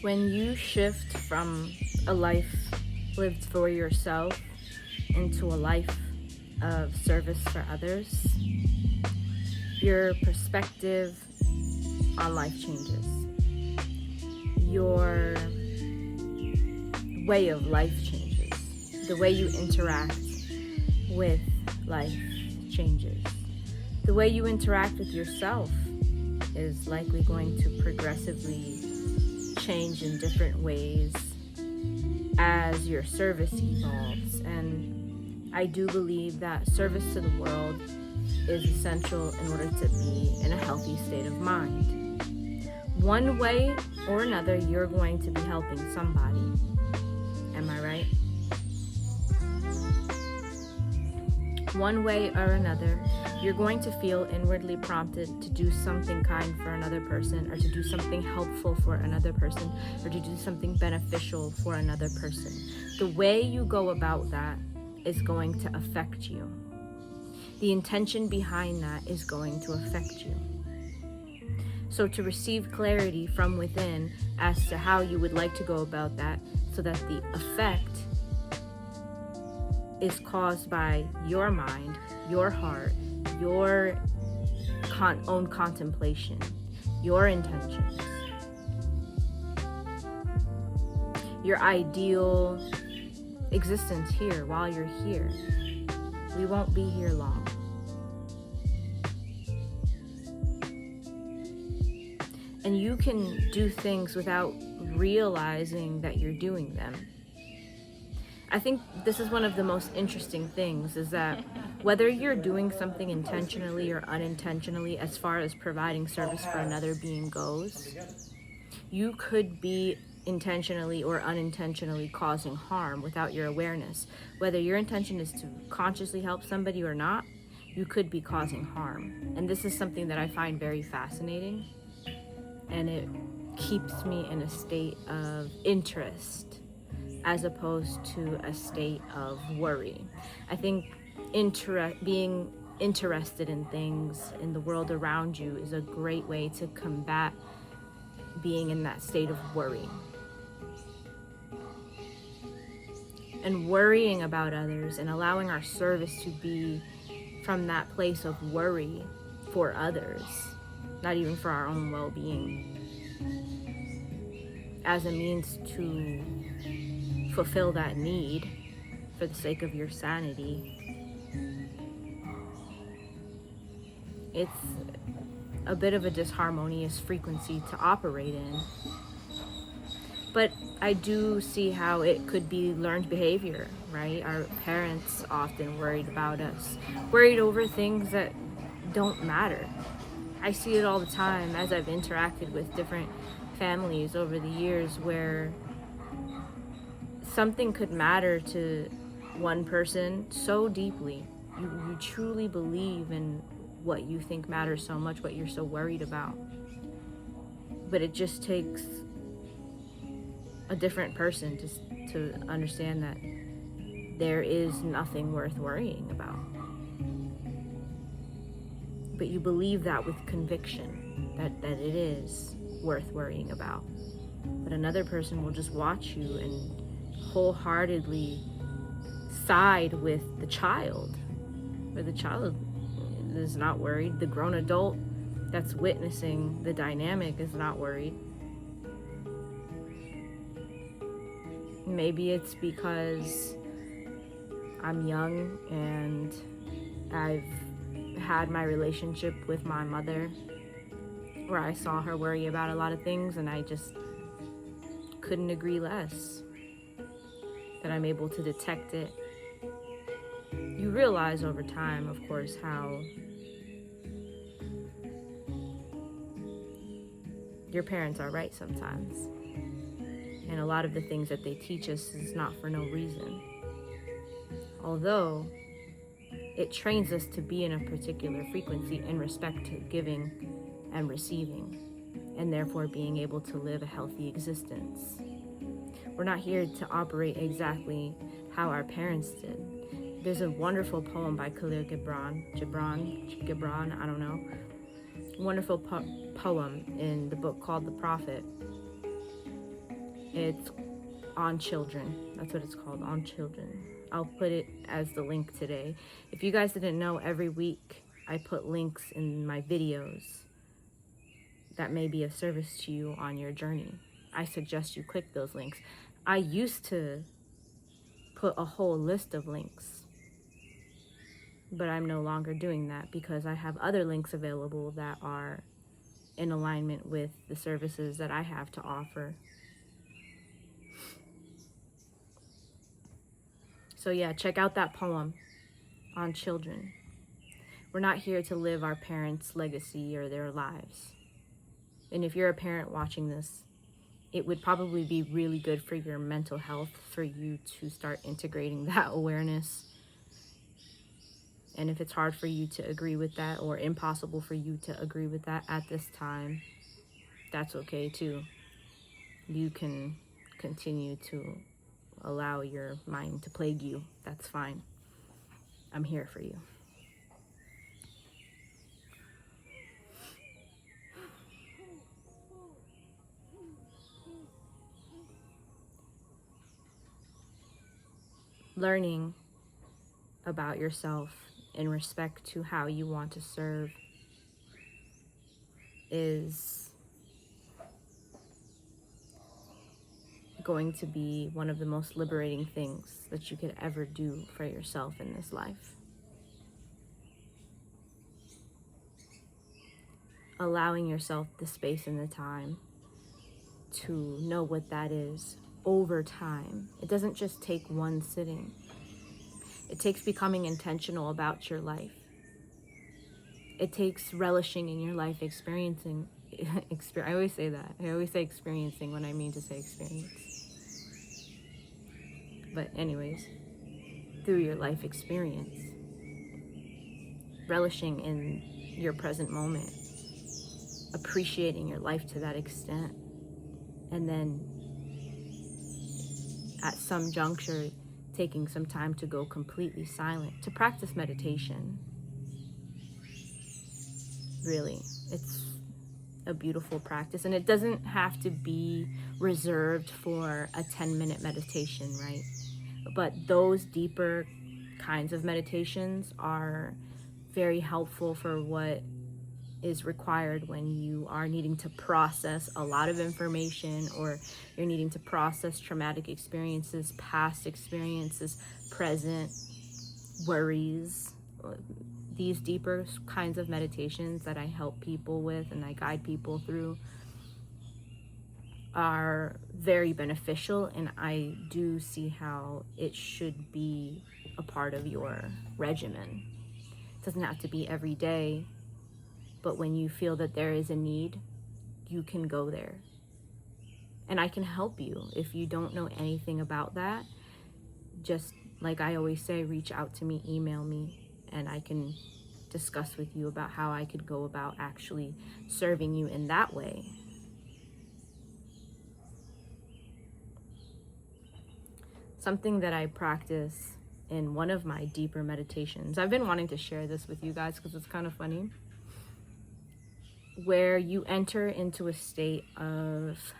When you shift from a life lived for yourself into a life of service for others, your perspective on life changes. Your way of life changes. The way you interact with life changes. The way you interact with yourself is likely going to progressively change in different ways as your service evolves. And I do believe that service to the world is essential in order to be in a healthy state of mind. One way or another, you're going to be helping somebody. Am I right? One way or another, you're going to feel inwardly prompted to do something kind for another person, or to do something helpful for another person, or to do something beneficial for another person. The way you go about that is going to affect you. The intention behind that is going to affect you. So to receive clarity from within as to how you would like to go about that, so that the effect is caused by your mind, your heart, your own contemplation, your intentions, your ideal existence here while you're here. We won't be here long. And you can do things without realizing that you're doing them. I think this is one of the most interesting things, is that whether you're doing something intentionally or unintentionally, as far as providing service for another being goes, you could be intentionally or unintentionally causing harm without your awareness. Whether your intention is to consciously help somebody or not, you could be causing harm. And this is something that I find very fascinating, and it keeps me in a state of interest as opposed to a state of worry. I think being interested in things in the world around you is a great way to combat being in that state of worry. And worrying about others and allowing our service to be from that place of worry for others, not even for our own well-being, as a means to fulfill that need for the sake of your sanity. It's a bit of a disharmonious frequency to operate in. But I do see how it could be learned behavior, right? Our parents often worried about us, worried over things that don't matter. I see it all the time as I've interacted with different families over the years, where something could matter to one person so deeply. You truly believe in what you think matters so much, what you're so worried about. But it just takes a different person to understand that there is nothing worth worrying about. But you believe that with conviction, that it is worth worrying about. But another person will just watch you and wholeheartedly side with the child, where the child is not worried. The grown adult that's witnessing the dynamic is not worried. Maybe it's because I'm young and I've had my relationship with my mother where I saw her worry about a lot of things, and I just couldn't agree less. That I'm able to detect it. You realize over time, of course, how your parents are right sometimes. And a lot of the things that they teach us is not for no reason. Although it trains us to be in a particular frequency in respect to giving and receiving, and therefore being able to live a healthy existence. We're not here to operate exactly how our parents did. There's a wonderful poem by Khalil Gibran, I don't know. Wonderful poem in the book called The Prophet, It's On Children. That's what it's called, On Children. I'll put it as the link today. If you guys didn't know, every week I put links in my videos that may be of service to you on your journey. I suggest you click those links. I used to put a whole list of links, but I'm no longer doing that because I have other links available that are in alignment with the services that I have to offer. So yeah, check out that poem, On Children. We're not here to live our parents' legacy or their lives. And if you're a parent watching this, it would probably be really good for your mental health for you to start integrating that awareness. And if it's hard for you to agree with that, or impossible for you to agree with that at this time, that's okay too. You can continue to allow your mind to plague you. That's fine. I'm here for you. Learning about yourself in respect to how you want to serve is going to be one of the most liberating things that you could ever do for yourself in this life. Allowing yourself the space and the time to know what that is over time. It doesn't just take one sitting. It takes becoming intentional about your life. It takes relishing in your life, experiencing. I always say that. I always say experiencing when I mean to say experience. But anyways, through your life experience, relishing in your present moment, appreciating your life to that extent, and then at some juncture, taking some time to go completely silent, to practice meditation. Really, it's a beautiful practice, and it doesn't have to be reserved for a 10-minute meditation, right? But those deeper kinds of meditations are very helpful for what is required when you are needing to process a lot of information, or you're needing to process traumatic experiences, past experiences, present worries. These deeper kinds of meditations that I help people with and I guide people through are very beneficial, and I do see how it should be a part of your regimen. It doesn't have to be every day, but when you feel that there is a need, you can go there. And I can help you. If you don't know anything about that, just like I always say, reach out to me, email me, and I can discuss with you about how I could go about actually serving you in that way. Something that I practice in one of my deeper meditations, I've been wanting to share this with you guys because it's kind of funny, where you enter into a state of,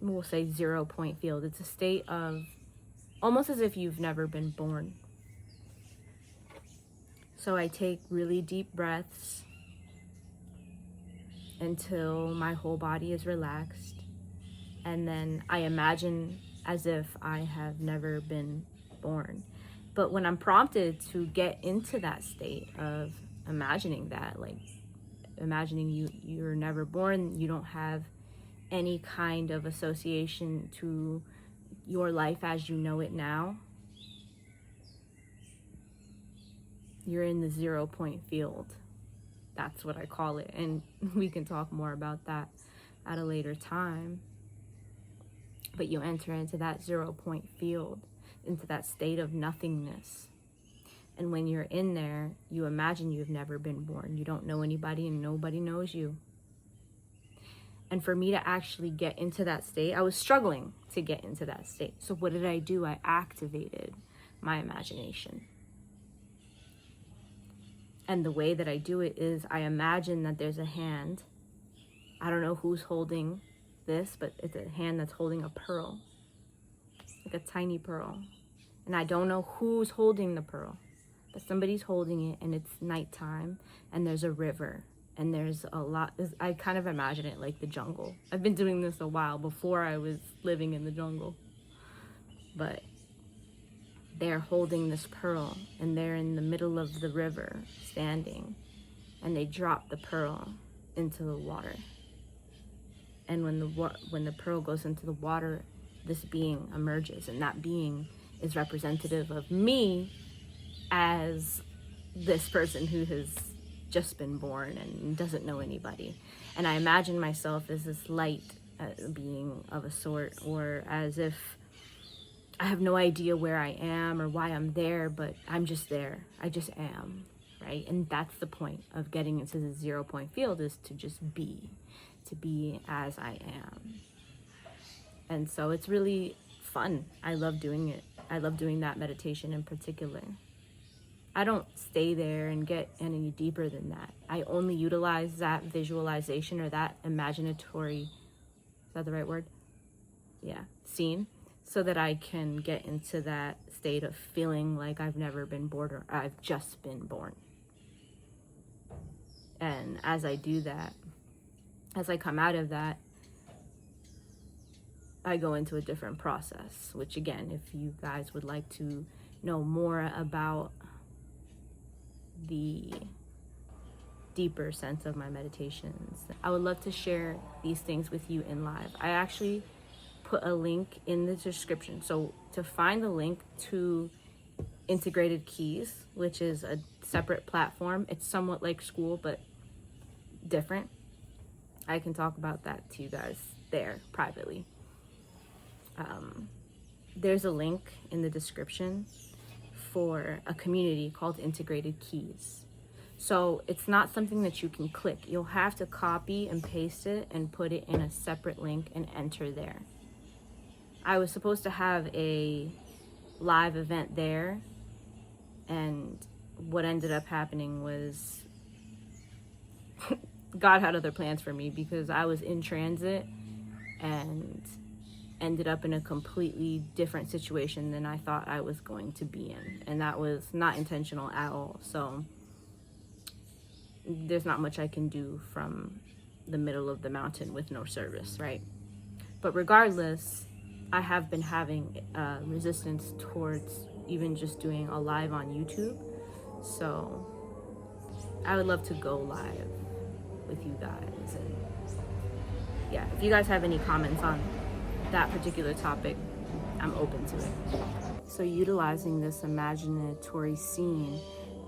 we'll say 0 point field. It's a state of almost as if you've never been born. So I take really deep breaths until my whole body is relaxed. And then I imagine as if I have never been born. But when I'm prompted to get into that state of imagining that, like imagining you're never born, you don't have any kind of association to your life as you know it now, you're in the 0 point field. That's what I call it. And we can talk more about that at a later time. But you enter into that 0 point field, into that state of nothingness. And when you're in there, you imagine you've never been born. You don't know anybody and nobody knows you. And for me to actually get into that state, I was struggling to get into that state. So what did I do? I activated my imagination. And the way that I do it is I imagine that there's a hand. I don't know who's holding this, but it's a hand that's holding a pearl, like a tiny pearl. And I don't know who's holding the pearl, but somebody's holding it, and it's nighttime, and there's a river, and there's a lot. I kind of imagine it like the jungle. I've been doing this a while before I was living in the jungle. But they're holding this pearl, and they're in the middle of the river standing, and they drop the pearl into the water. And when the pearl goes into the water, this being emerges, and that being is representative of me as this person who has just been born and doesn't know anybody. And I imagine myself as this light being of a sort, or as if I have no idea where I am or why I'm there, but I'm just there. I just am, right? And that's the point of getting into the 0 point field, is to just be as I am. And so it's really fun. I love doing it. I love doing that meditation in particular. I don't stay there and get any deeper than that. I only utilize that visualization, or that imaginatory, is that the right word? Yeah, scene, so that I can get into that state of feeling like I've never been born, or I've just been born. And as I do that, as I come out of that, I go into a different process, which again, if you guys would like to know more about the deeper sense of my meditations, I would love to share these things with you in live. I actually put a link in the description. So to find the link to Integrated Keys, which is a separate platform, it's somewhat like school, but different. I can talk about that to you guys there privately. There's a link in the description for a community called Integrated Keys. So it's not something that you can click. You'll have to copy and paste it and put it in a separate link and enter there. I was supposed to have a live event there, and what ended up happening was God had other plans for me, because I was in transit and ended up in a completely different situation than I thought I was going to be in. And that was not intentional at all. So there's not much I can do from the middle of the mountain with no service, right? But regardless, I have been having resistance towards even just doing a live on YouTube. So I would love to go live with you guys. And yeah, if you guys have any comments on that particular topic, I'm open to it. So utilizing this imaginatory scene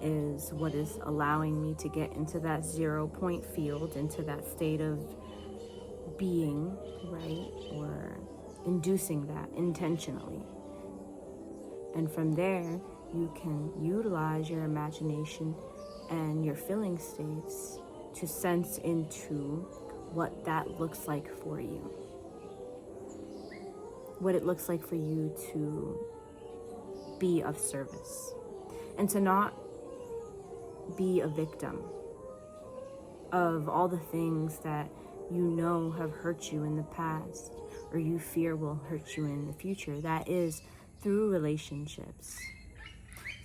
is what is allowing me to get into that 0 point field, into that state of being, right? Or inducing that intentionally. And from there, you can utilize your imagination and your feeling states to sense into what that looks like for you. What it looks like for you to be of service. And to not be a victim of all the things that you know have hurt you in the past, or you fear will hurt you in the future. That is through relationships,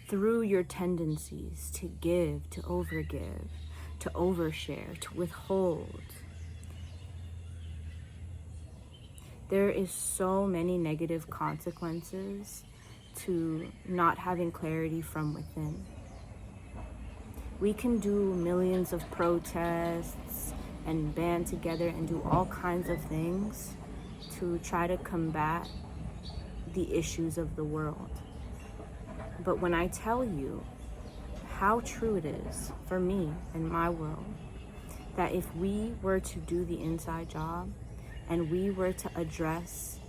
through your tendencies to give, to overgive, to overshare, to withhold. There is so many negative consequences to not having clarity from within. We can do millions of protests and band together and do all kinds of things to try to combat the issues of the world. But when I tell you how true it is for me and my world, that if we were to do the inside job and we were to address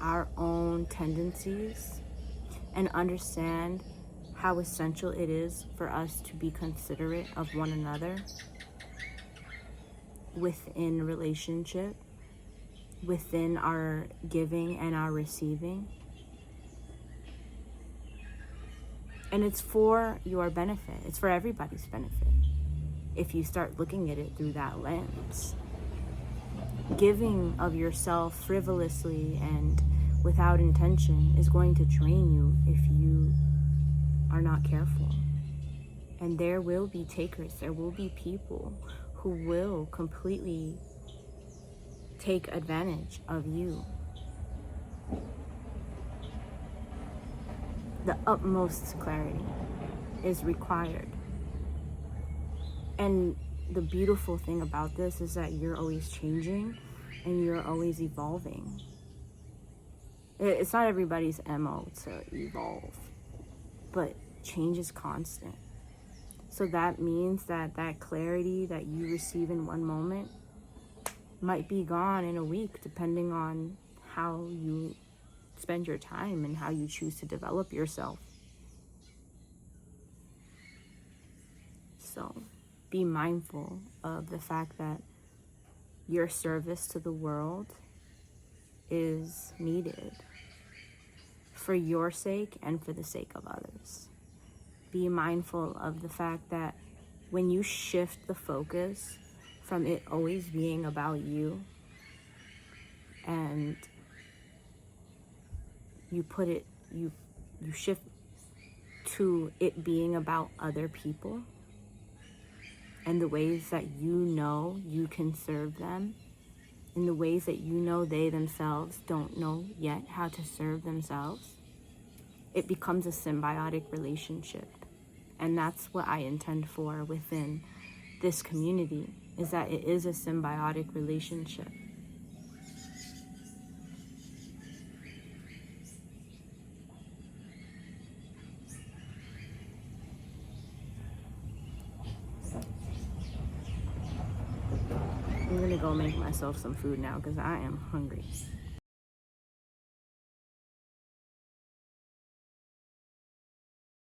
our own tendencies and understand how essential it is for us to be considerate of one another within relationship, within our giving and our receiving. And it's for your benefit. It's for everybody's benefit if you start looking at it through that lens. giving of yourself frivolously and without intention is going to drain you if you are not careful. And there will be takers, there will be people who will completely take advantage of you. The utmost clarity is required. And the beautiful thing about this is that you're always changing and you're always evolving. It's not everybody's MO to evolve, but change is constant. So that means that that clarity that you receive in one moment might be gone in a week, depending on how you spend your time and how you choose to develop yourself. So be mindful of the fact that your service to the world is needed for your sake and for the sake of others. Be mindful of the fact that when you shift the focus from it always being about you and you shift to it being about other people and the ways that you know you can serve them, in the ways that you know they themselves don't know yet how to serve themselves, it becomes a symbiotic relationship. And that's what I intend for within this community, is that it is a symbiotic relationship. I'm gonna go make myself some food now because I am hungry.